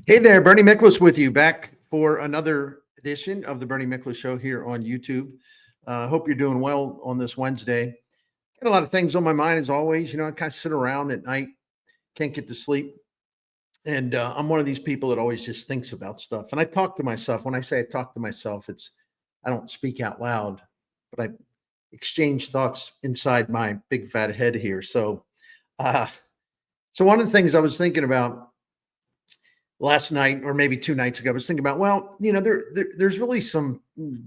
Hey there, Bernie Miklasz with you, back for another edition of the Bernie Miklasz Show here on YouTube. Hope you're doing well on this Wednesday. Got a lot of things on my mind as always. I kind of sit around at night, can't get to sleep. And I'm one of these people that always just thinks about stuff. And I talk to myself. When I say I talk to myself, I don't speak out loud, but I exchange thoughts inside my big fat head here. Uh, so one of the things I was thinking about last night, or maybe 2 nights ago, I was thinking about, well, there's really some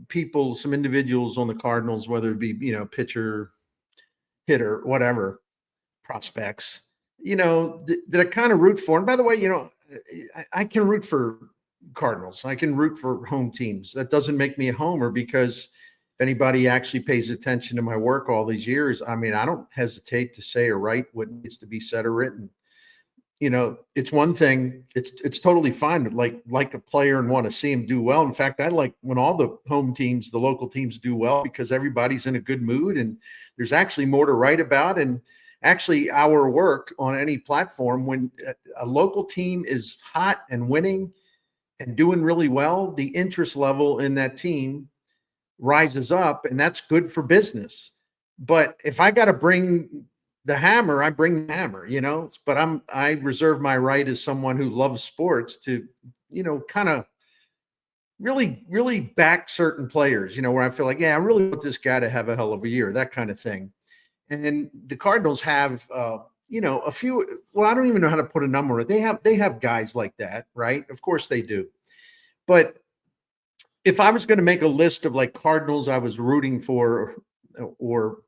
people, some individuals on the Cardinals, whether it be, pitcher, hitter, whatever, prospects, that I kind of root for. And by the way, I can root for Cardinals. I can root for home teams. That doesn't make me a homer, because if anybody actually pays attention to my work all these years, I mean, I don't hesitate to say or write what needs to be said or written. It's one thing. It's totally fine to like a player and want to see him do well. In fact, I like when all the home teams, the local teams, do well, because everybody's in a good mood and there's actually more to write about. And actually, our work on any platform, when a local team is hot and winning and doing really well, the interest level in that team rises up, and that's good for business. But if I got to bring the hammer, I bring the hammer, but I reserve my right as someone who loves sports to, kind of really, really back certain players, where I feel like, yeah, I really want this guy to have a hell of a year, that kind of thing. And the Cardinals have, a few, well, I don't even know how to put a number on it. They have guys like that, right? Of course they do. But if I was going to make a list of like Cardinals I was rooting for, or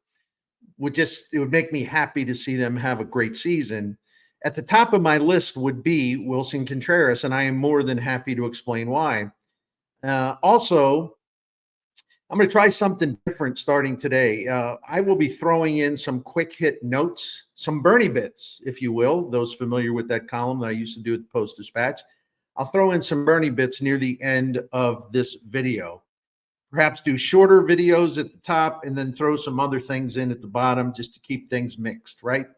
it would make me happy to see them have a great season, at the top of my list would be Willson Contreras, and I am more than happy to explain why. Also, I'm going to try something different starting today. I will be throwing in some quick hit notes, some Bernie bits, if you will, those familiar with that column that I used to do at the Post-Dispatch. I'll throw in some Bernie bits near the end of this video. Perhaps do shorter videos at the top and then throw some other things in at the bottom, just to keep things mixed, right?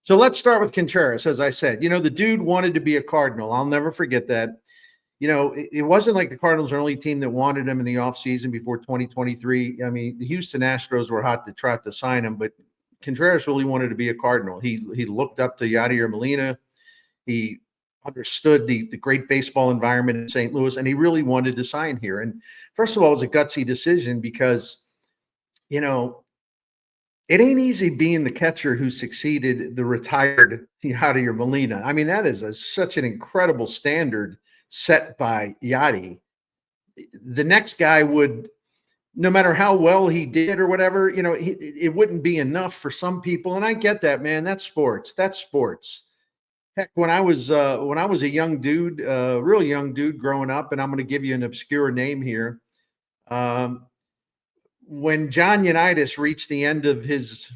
So let's start with Contreras. As I said, the dude wanted to be a Cardinal. I'll never forget that. It wasn't like the Cardinals are the only team that wanted him in the offseason before 2023. I mean, the Houston Astros were hot to try to sign him, but Contreras really wanted to be a Cardinal. He looked up to Yadier Molina. He understood the great baseball environment in St. Louis, and he really wanted to sign here. And first of all, it was a gutsy decision, because, it ain't easy being the catcher who succeeded the retired Yadier Molina. I mean, that is such an incredible standard set by Yadi. The next guy would, no matter how well he did or whatever, it wouldn't be enough for some people. And I get that, man. That's sports. That's sports. Heck, when I was a young dude, real young dude growing up, and I'm going to give you an obscure name here. When John Unitas reached the end of his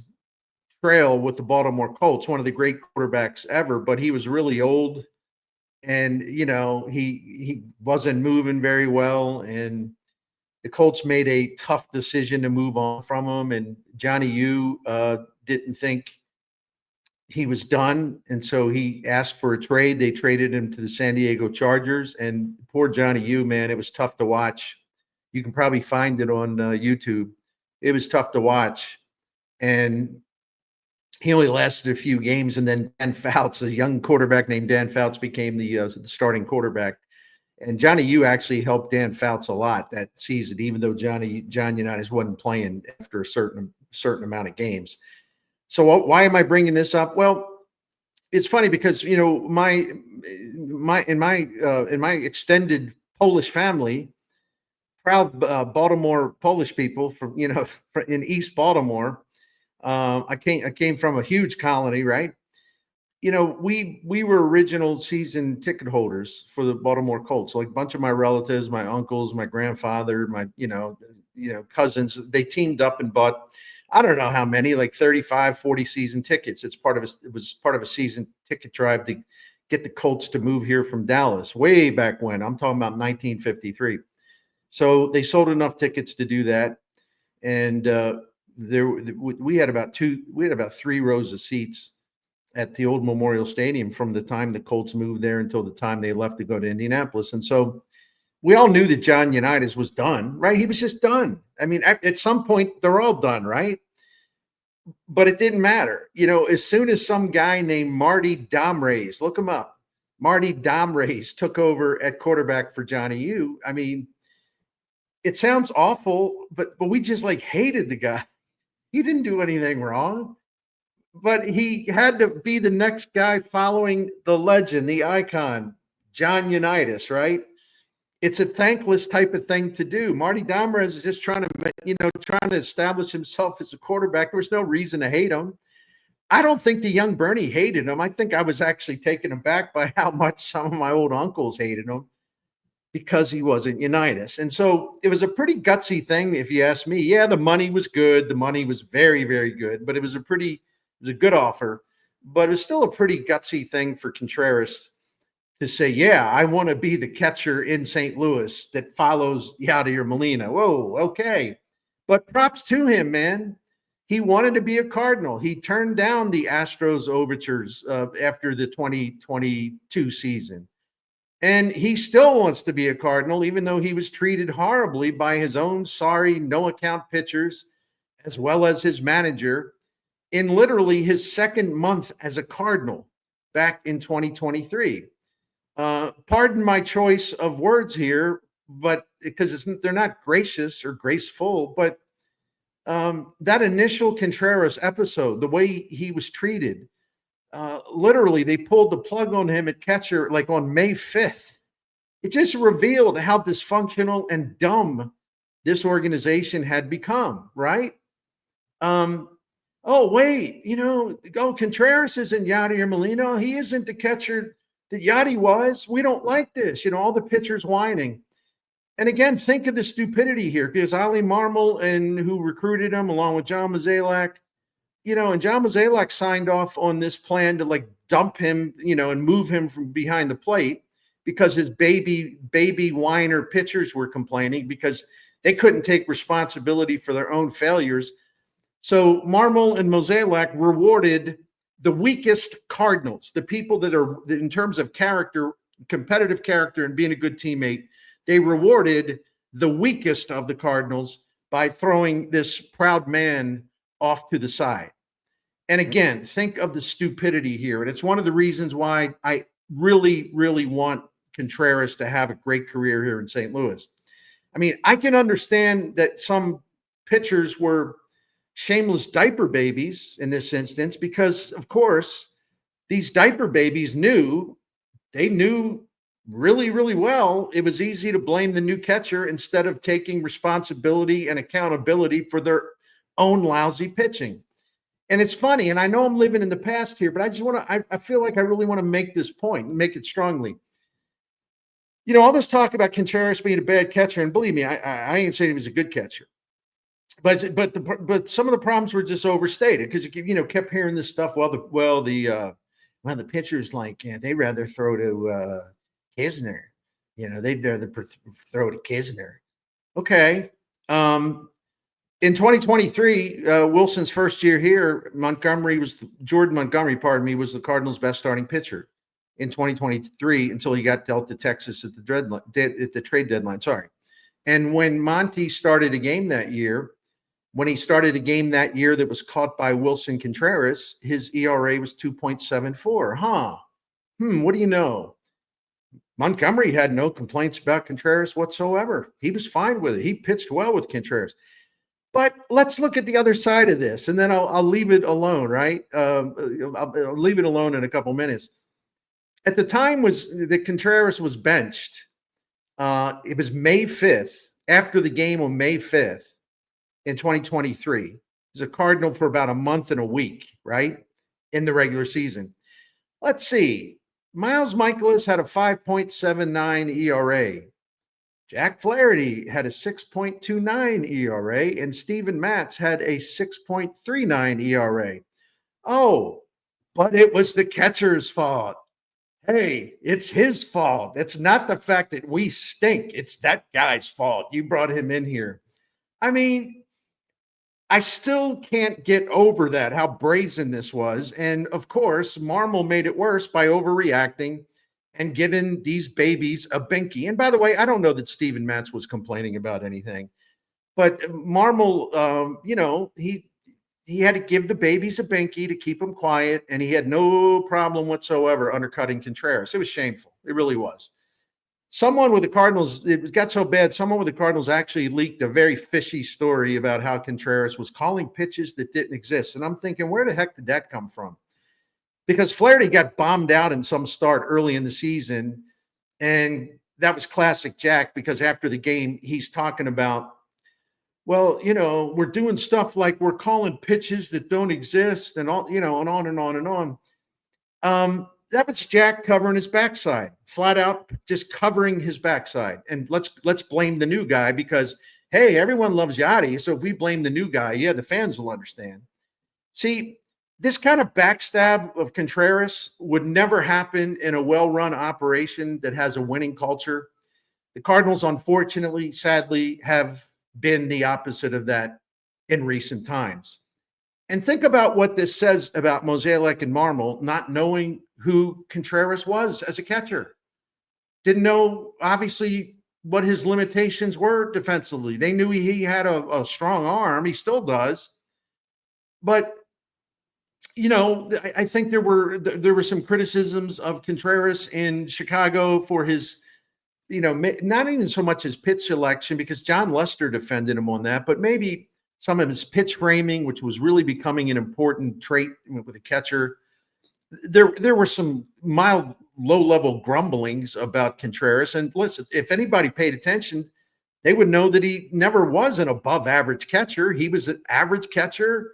trail with the Baltimore Colts, one of the great quarterbacks ever, but he was really old, and he wasn't moving very well, and the Colts made a tough decision to move on from him, and Johnny U didn't think he was done, and so he asked for a trade. They traded him to the San Diego Chargers, and poor Johnny U, man, it was tough to watch. You can probably find it on YouTube. It was tough to watch, and he only lasted a few games, and then Dan Fouts, a young quarterback named Dan Fouts, became the starting quarterback. And Johnny U actually helped Dan Fouts a lot that season, even though John Unitas wasn't playing after a certain amount of games. So why am I bringing this up? Well, it's funny because in my extended Polish family, proud Baltimore Polish people from in East Baltimore. I came from a huge colony, right? We were original season ticket holders for the Baltimore Colts. Like a bunch of my relatives, my uncles, my grandfather, my cousins, they teamed up and bought, I don't know how many, like 35, 40 season tickets. It was part of a season ticket drive to get the Colts to move here from Dallas way back when. I'm talking about 1953. So they sold enough tickets to do that, and we had about 3 rows of seats at the old Memorial Stadium from the time the Colts moved there until the time they left to go to Indianapolis. And so we all knew that John Unitas was done, right? He was just done. I mean, at some point, they're all done, right? But it didn't matter. As soon as some guy named Marty Domrays, look him up, Marty Domrays took over at quarterback for Johnny U. I mean, it sounds awful, but we just like hated the guy. He didn't do anything wrong, but he had to be the next guy following the legend, the icon, John Unitas, right? It's a thankless type of thing to do. Marty Domrez is just trying to establish himself as a quarterback. There was no reason to hate him. I don't think the young Bernie hated him. I think I was actually taken aback by how much some of my old uncles hated him because he wasn't Unitas. And so it was a pretty gutsy thing, if you ask me. Yeah, the money was good. The money was very, very good, but it was a good offer. But it was still a pretty gutsy thing for Contreras to say, yeah, I want to be the catcher in St. Louis that follows Yadier Molina. Whoa, okay. But props to him, man. He wanted to be a Cardinal. He turned down the Astros overtures after the 2022 season. And he still wants to be a Cardinal, even though he was treated horribly by his own sorry, no-account pitchers, as well as his manager, in literally his second month as a Cardinal back in 2023. Pardon my choice of words here, but because they're not gracious or graceful, but that initial Contreras episode, the way he was treated, literally they pulled the plug on him at catcher like on May 5th. It just revealed how dysfunctional and dumb this organization had become, right? Oh, wait, Contreras isn't Yadier Molina. He isn't the catcher that Yachty was. We don't like this. All the pitchers whining. And again, think of the stupidity here, because Oli Marmol and who recruited him along with John Mozeliak, and John Mozeliak signed off on this plan to like dump him, and move him from behind the plate because his baby whiner pitchers were complaining because they couldn't take responsibility for their own failures. So Marmol and Mozeliak rewarded the weakest Cardinals, the people that are, in terms of character, competitive character, and being a good teammate, they rewarded the weakest of the Cardinals by throwing this proud man off to the side. And again, think of the stupidity here. And it's one of the reasons why I really, really want Contreras to have a great career here in St. Louis. I mean, I can understand that some pitchers were shameless diaper babies in this instance, because of course these diaper babies knew really, really well it was easy to blame the new catcher instead of taking responsibility and accountability for their own lousy pitching. And it's funny, and I know I'm living in the past here, but I feel like I really want to make this point and make it strongly. All this talk about Contreras being a bad catcher, and believe me, I ain't saying he was a good catcher. But some of the problems were just overstated, because you kept hearing this stuff. The pitchers, like, they rather throw to Kisner. They'd rather throw to Kisner. Okay. In 2023, Wilson's first year here, Jordan Montgomery, was the Cardinals' best starting pitcher in 2023 until he got dealt to Texas at the trade deadline. Sorry. And when Monty started a game that year, that was caught by Willson Contreras, his ERA was 2.74. What do you know? Montgomery had no complaints about Contreras whatsoever. He was fine with it. He pitched well with Contreras. But let's look at the other side of this, and then I'll leave it alone, right? I'll leave it alone in a couple minutes. At the time that Contreras was benched, it was May 5th, after the game on May 5th in 2023. He was a Cardinal for about a month and a week, right, in the regular season. Let's see. Miles Miklasz had a 5.79 ERA. Jack Flaherty had a 6.29 ERA, and Steven Matz had a 6.39 ERA. Oh, but it was the catcher's fault. Hey, it's his fault. It's not the fact that we stink. It's that guy's fault. You brought him in here. I mean, I still can't get over that, how brazen this was. And of course, Marmol made it worse by overreacting and giving these babies a binky. And by the way, I don't know that Steven Matz was complaining about anything, but Marmol, he had to give the babies a binky to keep them quiet, and he had no problem whatsoever undercutting Contreras. It was shameful. It really was. Someone with the Cardinals, it got so bad, someone with the Cardinals actually leaked a very fishy story about how Contreras was calling pitches that didn't exist. And I'm thinking, where the heck did that come from? Because Flaherty got bombed out in some start early in the season. And that was classic Jack, because after the game, he's talking about, well, we're doing stuff like we're calling pitches that don't exist and all, and on and on and on. That was Jack covering his backside, flat out just covering his backside. And let's blame the new guy, because, hey, everyone loves Yachty. So if we blame the new guy, the fans will understand. See, this kind of backstab of Contreras would never happen in a well-run operation that has a winning culture. The Cardinals, unfortunately, sadly, have been the opposite of that in recent times. And think about what this says about Mozeliak and Marmol not knowing who Contreras was as a catcher. Didn't know, obviously, what his limitations were defensively. They knew he had a strong arm. He still does. But, I think there were some criticisms of Contreras in Chicago for his, not even so much his pitch selection, because John Lester defended him on that, but maybe some of his pitch framing, which was really becoming an important trait with a catcher. There were some mild, low-level grumblings about Contreras. And listen, if anybody paid attention, they would know that he never was an above-average catcher. He was an average catcher,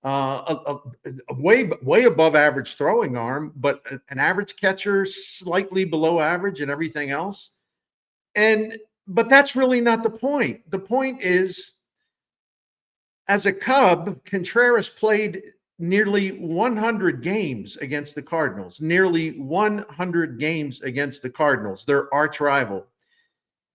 a way above average throwing arm, but an average catcher, slightly below average and everything else. But that's really not the point. The point is, as a Cub, Contreras played nearly 100 games against the Cardinals, nearly 100 games against the Cardinals, their arch rival.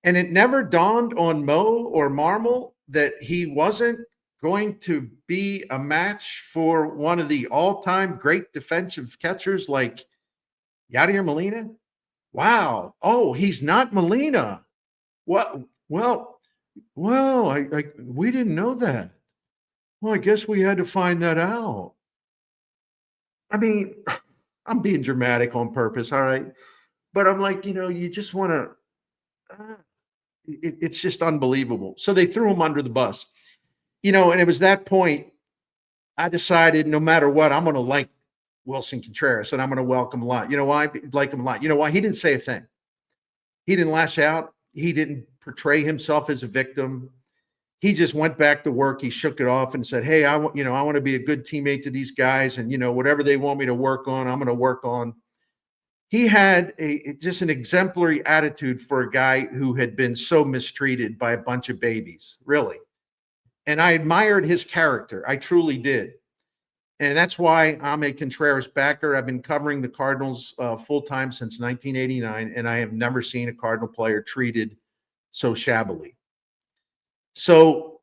And it never dawned on Mo or Marmol that he wasn't going to be a match for one of the all-time great defensive catchers like Yadier Molina. Wow. Oh, he's not Molina. What? Well, we didn't know that. Well, I guess we had to find that out. I mean, I'm being dramatic on purpose, all right? But I'm like, you just want to, it's just unbelievable. So they threw him under the bus, and it was that point I decided no matter what, I'm going to like Willson Contreras and I'm going to welcome him a lot. You know why? Like him a lot. You know why? He didn't say a thing. He didn't lash out. He didn't portray himself as a victim. He just went back to work. He shook it off and said, hey, I want to be a good teammate to these guys. And, whatever they want me to work on, I'm going to work on. He had just an exemplary attitude for a guy who had been so mistreated by a bunch of babies, really. And I admired his character. I truly did. And that's why I'm a Contreras backer. I've been covering the Cardinals full-time since 1989, and I have never seen a Cardinal player treated so shabbily. So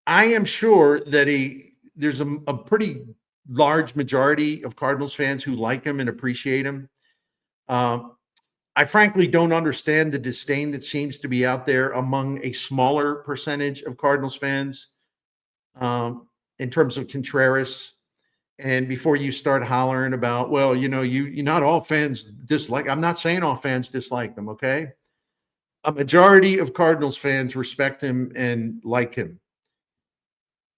I am sure that there's a pretty large majority of Cardinals fans who like him and appreciate him. I frankly don't understand the disdain that seems to be out there among a smaller percentage of Cardinals fans in terms of Contreras. And before you start hollering about, well, you not all fans dislike. I'm not saying all fans dislike him, okay? A majority of Cardinals fans respect him and like him.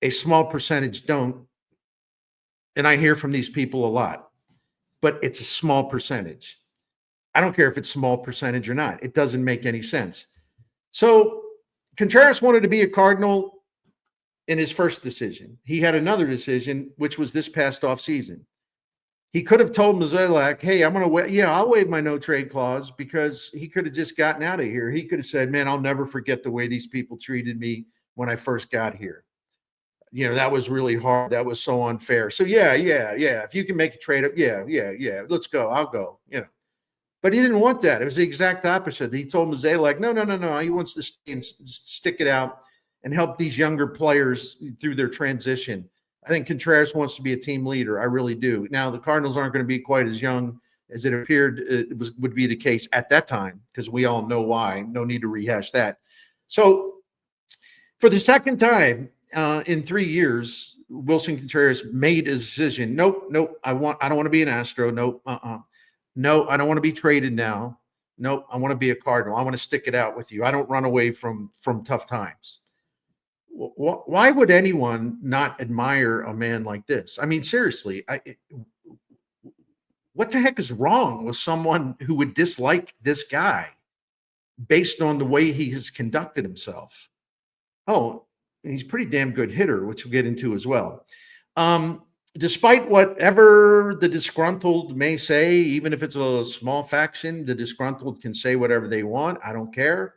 A small percentage don't. And I hear from these people a lot, but it's a small percentage. I don't care if it's small percentage or not. It doesn't make any sense. So Contreras wanted to be a Cardinal in his first decision. He had another decision, which was this past offseason. He could have told Mozeliak, hey, I'll waive my no trade clause, because he could have just gotten out of here. He could have said, man, I'll never forget the way these people treated me when I first got here. That was really hard. That was so unfair. So yeah. If you can make a trade up, yeah. Let's go. I'll go, But he didn't want that. It was the exact opposite. He told Mozeliak, no. He wants to stay and stick it out and help these younger players through their transition. I think Contreras wants to be a team leader. I really do. Now, the Cardinals aren't going to be quite as young as it appeared would be the case at that time, because we all know why. No need to rehash that. So for the second time in 3 years, Willson Contreras made a decision. Nope. I don't want to be an Astro. Nope. No, I don't want to be traded now. Nope. I want to be a Cardinal. I want to stick it out with you. I don't run away from tough times. Why would anyone not admire a man like this? I mean, seriously, what the heck is wrong with someone who would dislike this guy based on the way he has conducted himself? Oh, and he's a pretty damn good hitter, which we'll get into as well. Despite whatever the disgruntled may say, even if it's a small faction, the disgruntled can say whatever they want. I don't care.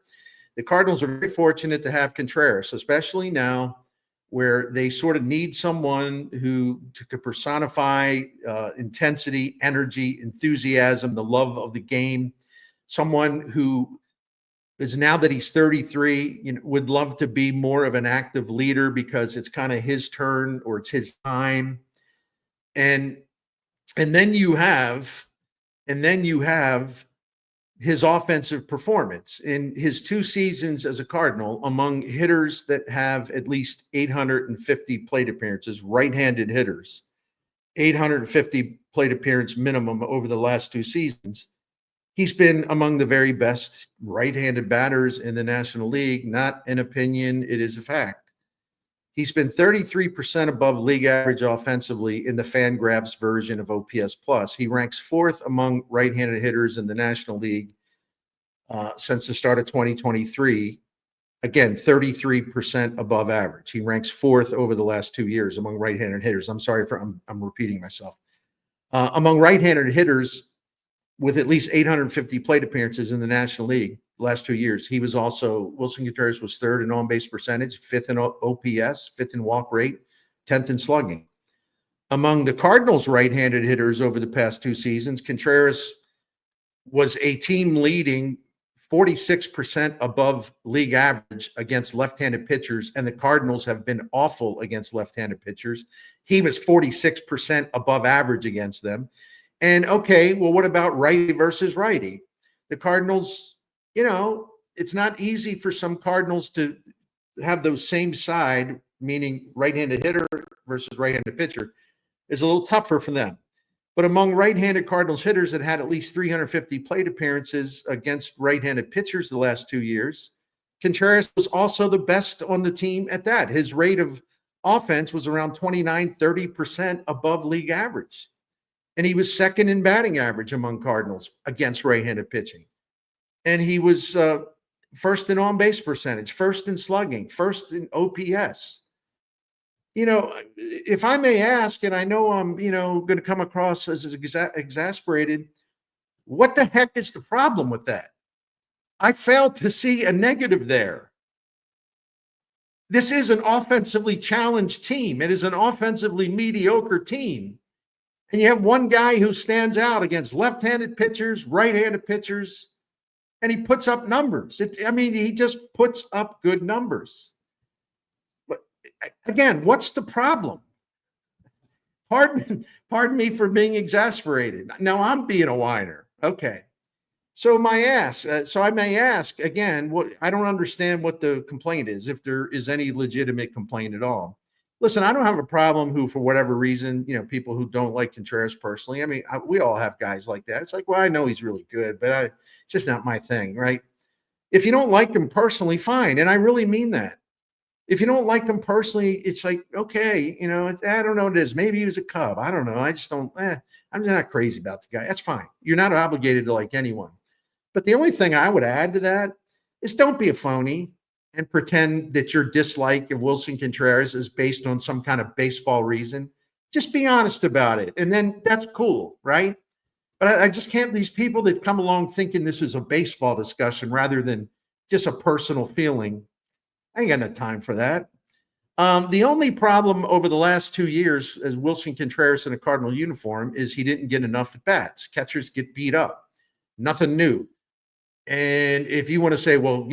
The Cardinals are very fortunate to have Contreras, especially now where they sort of need someone who could personify intensity, energy, enthusiasm, the love of the game. Someone who is, now that he's 33, would love to be more of an active leader because it's kind of his turn or it's his time. And then you have his offensive performance in his 2 seasons as a Cardinal among hitters that have at least 850 plate appearances, right-handed hitters, 850 plate appearance minimum over the last 2 seasons. He's been among the very best right-handed batters in the National League. Not an opinion, it is a fact. He's been 33% above league average offensively in the Fangraphs version of OPS Plus. He ranks 4th among right-handed hitters in the National League since the start of 2023. Again, 33% above average. He ranks 4th over the last 2 years among right-handed hitters. I'm sorry for I'm repeating myself. Among right-handed hitters with at least 850 plate appearances in the National League the last 2 years, he was also, Willson Contreras was 3rd in on-base percentage, 5th in OPS, 5th in walk rate, 10th in slugging. Among the Cardinals' right-handed hitters over the past 2 seasons, Contreras was a team leading 46% above league average against left-handed pitchers, and the Cardinals have been awful against left-handed pitchers. He was 46% above average against them. And okay, well, what about righty versus righty? The Cardinals, it's not easy for some Cardinals to have those same side, meaning right-handed hitter versus right-handed pitcher, is a little tougher for them. But among right-handed Cardinals hitters that had at least 350 plate appearances against right-handed pitchers the last 2 years, Contreras was also the best on the team at that. His rate of offense was around 29, 30% above league average. And he was 2nd in batting average among Cardinals against right-handed pitching. And he was 1st in on-base percentage, 1st in slugging, 1st in OPS. If I may ask, and I know I'm, going to come across as exasperated, what the heck is the problem with that? I failed to see a negative there. This is an offensively challenged team. It is an offensively mediocre team. And you have one guy who stands out against left-handed pitchers, right-handed pitchers, and he puts up numbers. He just puts up good numbers. But again, what's the problem? Pardon me for being exasperated. Now I'm being a whiner. Okay. So I may ask again, I don't understand what the complaint is, if there is any legitimate complaint at all. Listen, I don't have a problem who, for whatever reason, people who don't like Contreras personally. We all have guys like that. It's like, well, I know he's really good, but it's just not my thing, right? If you don't like him personally, fine. And I really mean that. If you don't like him personally, it's like, okay, I don't know what it is. Maybe he was a Cub. I don't know. I just don't, I'm just not crazy about the guy. That's fine. You're not obligated to like anyone. But the only thing I would add to that is don't be a phony and pretend that your dislike of Willson Contreras is based on some kind of baseball reason. Just be honest about it. And then that's cool, right? But I just can't, these people that come along thinking this is a baseball discussion rather than just a personal feeling, I ain't got no time for that. The only problem over the last 2 years as Willson Contreras in a Cardinal uniform is he didn't get enough at bats. Catchers get beat up. Nothing new. And if you want to say, well,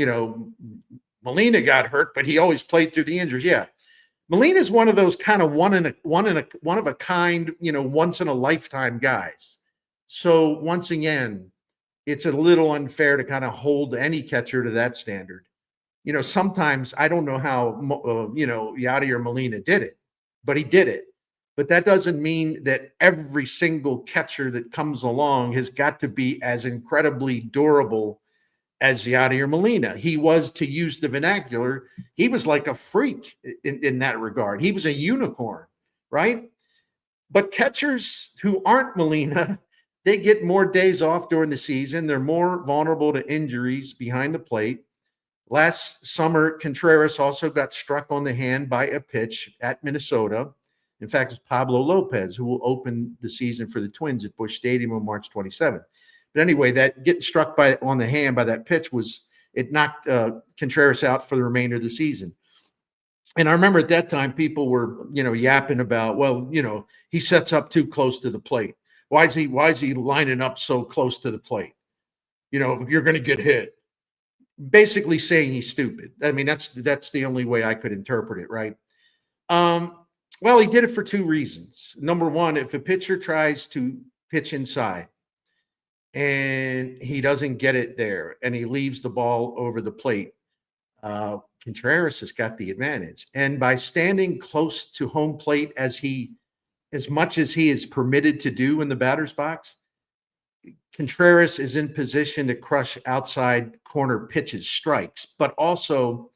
Molina got hurt, but he always played through the injuries. Yeah. Molina is one of those kind of one of a kind, once in a lifetime guys. So once again, it's a little unfair to kind of hold any catcher to that standard. Sometimes I don't know how, Yadier Molina did it, but he did it. But that doesn't mean that every single catcher that comes along has got to be as incredibly durable as Yadier Molina. He was, to use the vernacular, he was like a freak in that regard. He was a unicorn, right? But catchers who aren't Molina, they get more days off during the season. They're more vulnerable to injuries behind the plate. Last summer, Contreras also got struck on the hand by a pitch at Minnesota. In fact, it's Pablo Lopez who will open the season for the Twins at Busch Stadium on March 27th. But anyway, that getting struck on the hand by that pitch it knocked Contreras out for the remainder of the season. And I remember at that time, people were, yapping about, well, he sets up too close to the plate. Why is he lining up so close to the plate? You're going to get hit. Basically saying he's stupid. I mean, that's the only way I could interpret it, right? Well, he did it for two reasons. Number one, if a pitcher tries to pitch inside and he doesn't get it there and he leaves the ball over the plate, Contreras has got the advantage. And by standing close to home plate as much as he is permitted to do in the batter's box, Contreras is in position to crush outside corner pitches, strikes, but also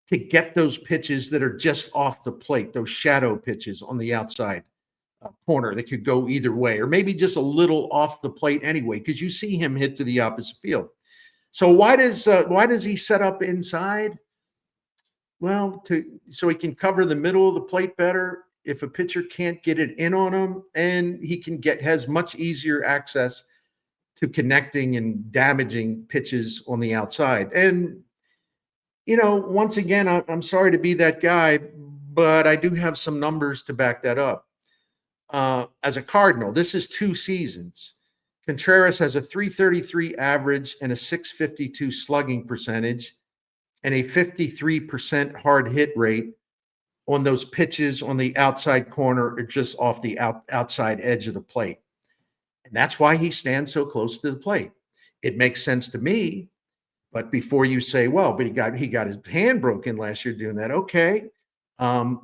to get those pitches that are just off the plate, those shadow pitches on the outside corner that could go either way, or maybe just a little off the plate anyway, because you see him hit to the opposite field. So why does he set up inside? Well, so he can cover the middle of the plate better. If a pitcher can't get it in on him, and he has much easier access to connecting and damaging pitches on the outside. And, once again, I'm sorry to be that guy, but I do have some numbers to back that up. As a Cardinal, this is 2 seasons. Contreras has a .333 average and a .652 slugging percentage and a 53% hard hit rate on those pitches on the outside corner or just off the outside edge of the plate. And that's why he stands so close to the plate. It makes sense to me, but before you say, well, but he got his hand broken last year doing that. Okay. 2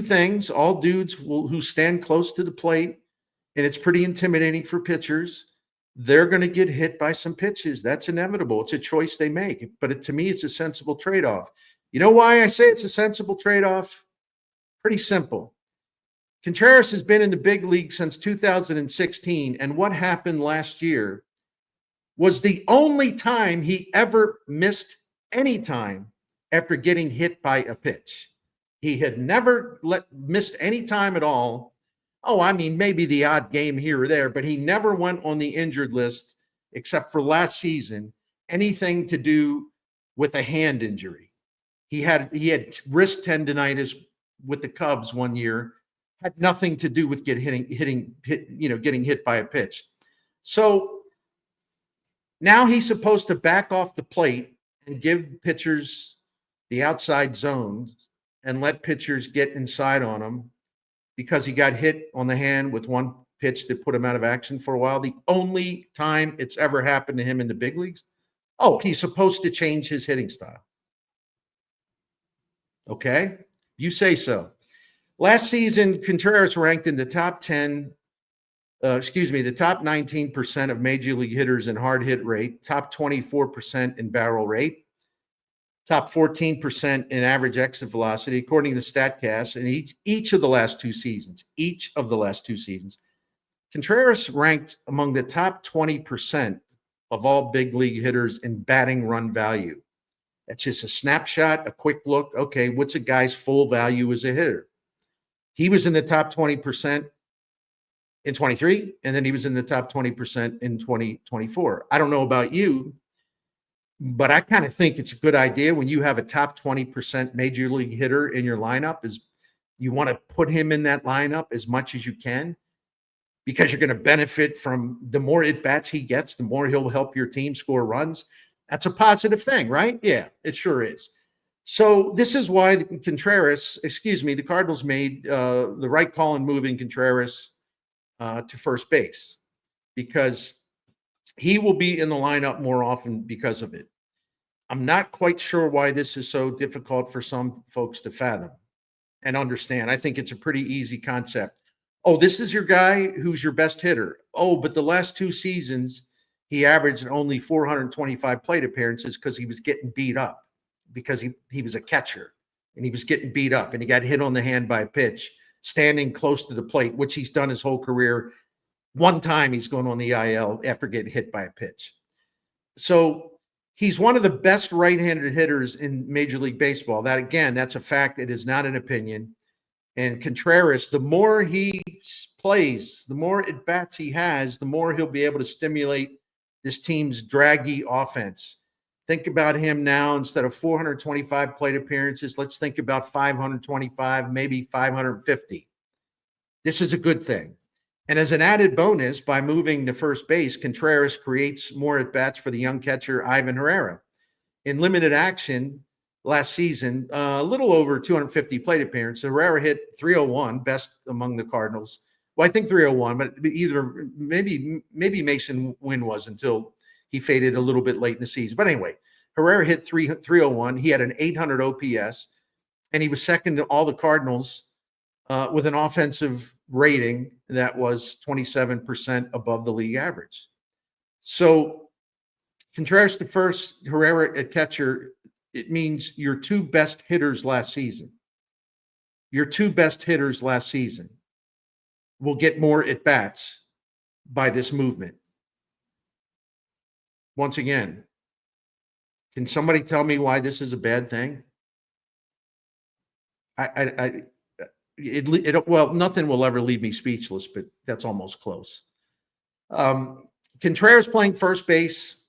things, all dudes who stand close to the plate, and it's pretty intimidating for pitchers. They're going to get hit by some pitches. That's inevitable. It's a choice they make. But to me, it's a sensible trade-off. You know why I say it's a sensible trade-off? Pretty simple. Contreras has been in the big league since 2016, and what happened last year was the only time he ever missed any time after getting hit by a pitch. He had never missed any time at all. Oh, I mean, maybe the odd game here or there, but he never went on the injured list except for last season, anything to do with a hand injury. He had wrist tendonitis with the Cubs one year, had nothing to do with getting hit by a pitch. So now he's supposed to back off the plate and give pitchers the outside zones and let pitchers get inside on him because he got hit on the hand with one pitch that put him out of action for a while. The only time it's ever happened to him in the big leagues. Oh, he's supposed to change his hitting style. Okay, you say so. Last season, Contreras ranked in the top 19% of major league hitters in hard hit rate, top 24% in barrel rate, top 14% in average exit velocity, according to StatCast. In each of the last two seasons, Contreras ranked among the top 20% of all big league hitters in batting run value. That's just a snapshot, a quick look. Okay, what's a guy's full value as a hitter? He was in the top 20% in 23, and then he was in the top 20% in 2024. I don't know about you, but I kind of think it's a good idea when you have a top 20% major league hitter in your lineup, is you want to put him in that lineup as much as you can, because you're going to benefit from the more at-bats he gets, the more he'll help your team score runs. That's a positive thing, right? Yeah, it sure is. So this is why the Cardinals made the right call in moving Contreras to first base, because he will be in the lineup more often because of it. I'm not quite sure why this is so difficult for some folks to fathom and understand. I think it's a pretty easy concept. Oh, this is your guy who's your best hitter. Oh, but the last 2 seasons, he averaged only 425 plate appearances because he was getting beat up, because he was a catcher and he was getting beat up and he got hit on the hand by a pitch, standing close to the plate, which he's done his whole career. One time he's going on the IL after getting hit by a pitch. So he's one of the best right-handed hitters in Major League Baseball. That, again, that's a fact. It is not an opinion. And Contreras, the more he plays, the more at-bats he has, the more he'll be able to stimulate this team's draggy offense. Think about him now, instead of 425 plate appearances, let's think about 525, maybe 550. This is a good thing. And as an added bonus, by moving to first base, Contreras creates more at-bats for the young catcher, Ivan Herrera. In limited action last season, a little over 250 plate appearances, Herrera hit 301, best among the Cardinals. Well, I think 301, but either maybe Mason Wynn was, until he faded a little bit late in the season. But anyway, Herrera hit 301. He had an 800 OPS, and he was second to all the Cardinals with an offensive rating that was 27% above the league average. So Contreras to first, Herrera at catcher, it means your two best hitters last season. Your two best hitters last season will get more at-bats by this movement. Once again, can somebody tell me why this is a bad thing? Well, nothing will ever leave me speechless, but that's almost close. Contreras playing first base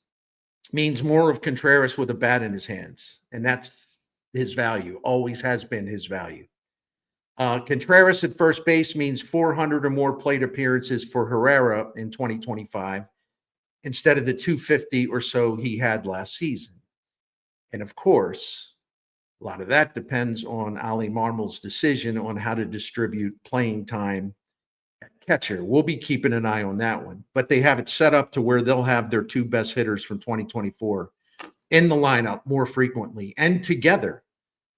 means more of Contreras with a bat in his hands, and that's his value, always has been his value. Contreras at first base means 400 or more plate appearances for Herrera in 2025 instead of the 250 or so he had last season. And of course, a lot of that depends on Oli Marmol's decision on how to distribute playing time at catcher. We'll be keeping an eye on that one. But they have it set up to where they'll have their two best hitters from 2024 in the lineup more frequently and together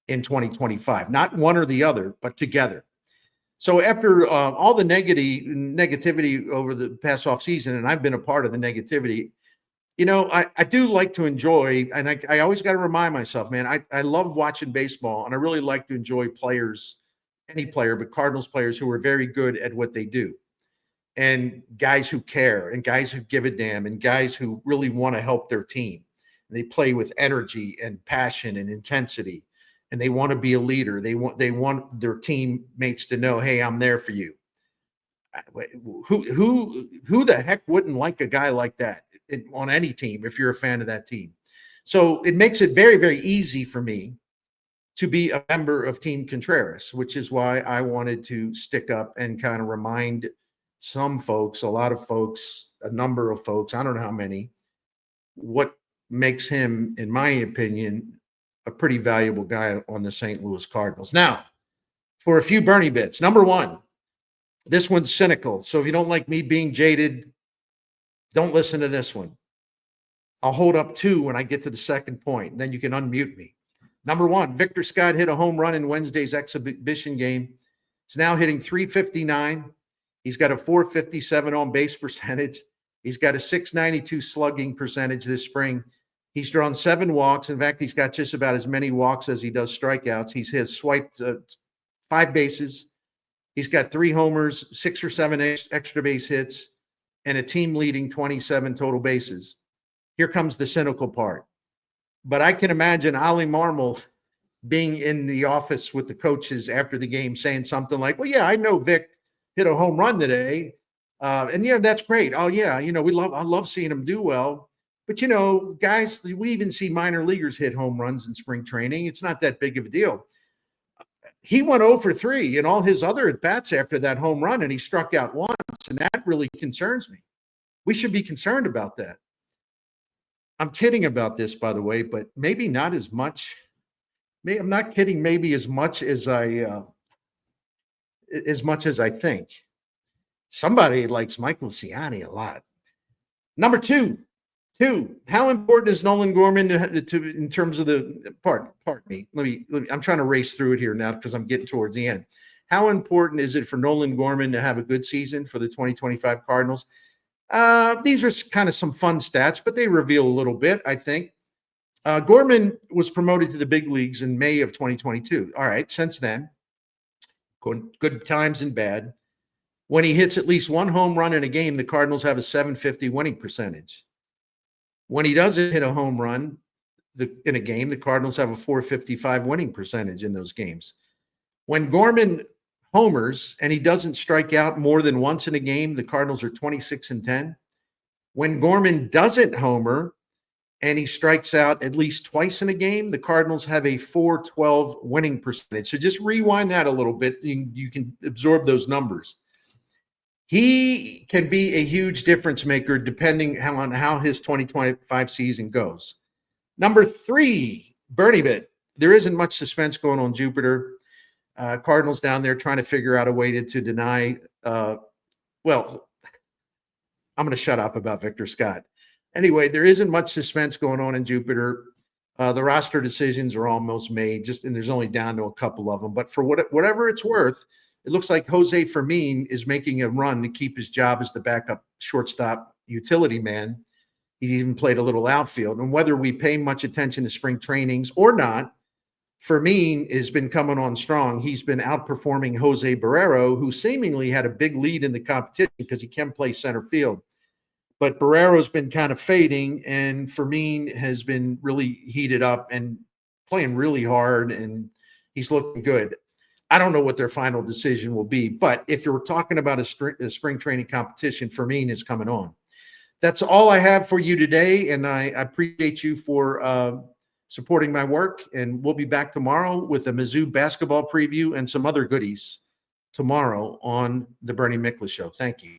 in 2025. Not one or the other, but together. So after all the negativity over the past offseason, and I've been a part of the negativity, I do like to enjoy, and I always got to remind myself, man, I love watching baseball, and I really like to enjoy players, any player, but Cardinals players who are very good at what they do, and guys who care, and guys who give a damn, and guys who really want to help their team. And they play with energy and passion and intensity, and they want to be a leader. They want their teammates to know, hey, I'm there for you. Who the heck wouldn't like a guy like that on any team if you're a fan of that team? So it makes it very, very easy for me to be a member of Team Contreras, which is why I wanted to stick up and kind of remind some folks, a lot of folks, a number of folks, I don't know how many, what makes him, in my opinion, a pretty valuable guy on the St. Louis Cardinals. Now, for a few Bernie bits. Number one, this one's cynical. So if you don't like me being jaded, don't listen to this one. I'll hold up two when I get to the second point. Then you can unmute me. Number one, Victor Scott hit a home run in Wednesday's exhibition game. He's now hitting 359. He's got a 457 on base percentage. He's got a 692 slugging percentage this spring. He's drawn 7 walks. In fact, he's got just about as many walks as he does strikeouts. He's swiped 5 bases. He's got 3 homers, 6 or 7 extra base hits, and a team-leading 27 total bases. Here comes the cynical part. But I can imagine Oli Marmol being in the office with the coaches after the game saying something like, well, yeah, I know Vic hit a home run today. And, yeah, that's great. Oh, yeah, I love seeing him do well. But, guys, we even see minor leaguers hit home runs in spring training. It's not that big of a deal. He went 0 for 3 in all his other at-bats after that home run, and he struck out once, and that really concerns me. We should be concerned about that. I'm kidding about this, by the way, but maybe not as much. I'm not kidding. Maybe as much as I think. Somebody likes Michael Ciani a lot. Number two, how important is Nolan Gorman to in terms of the pardon me. Let me. I'm trying to race through it here now because I'm getting towards the end. How important is it for Nolan Gorman to have a good season for the 2025 Cardinals? These are kind of some fun stats, but they reveal a little bit, I think. Gorman was promoted to the big leagues in May of 2022. All right, since then, good times and bad. When he hits at least one home run in a game, the Cardinals have a 750 winning percentage. When he doesn't hit a home run in a game, the Cardinals have a 455 winning percentage in those games. When Gorman homers and he doesn't strike out more than once in a game, the Cardinals are 26-10. When Gorman doesn't homer and he strikes out at least twice in a game, the Cardinals have a 412 winning percentage. So just rewind that a little bit. You can absorb those numbers. He can be a huge difference maker depending on how his 2025 season goes. Number 3, Bernie Bit. There isn't much suspense going on Jupiter. Cardinals down there trying to figure out a way to deny. Well, I'm going to shut up about Victor Scott. Anyway, there isn't much suspense going on in Jupiter. The roster decisions are almost made, and there's only down to a couple of them. But for whatever it's worth, it looks like Jose Fermin is making a run to keep his job as the backup shortstop utility man. He even played a little outfield. And whether we pay much attention to spring trainings or not, Fermin has been coming on strong. He's been outperforming Jose Barrero, who seemingly had a big lead in the competition because he can play center field. But Barrero's been kind of fading, and Fermin has been really heated up and playing really hard, and he's looking good. I don't know what their final decision will be, but if you're talking about a spring training competition, Fermin is coming on. That's all I have for you today, and I appreciate you for supporting my work, and we'll be back tomorrow with a Mizzou basketball preview and some other goodies tomorrow on the Bernie Miklasz Show. Thank you.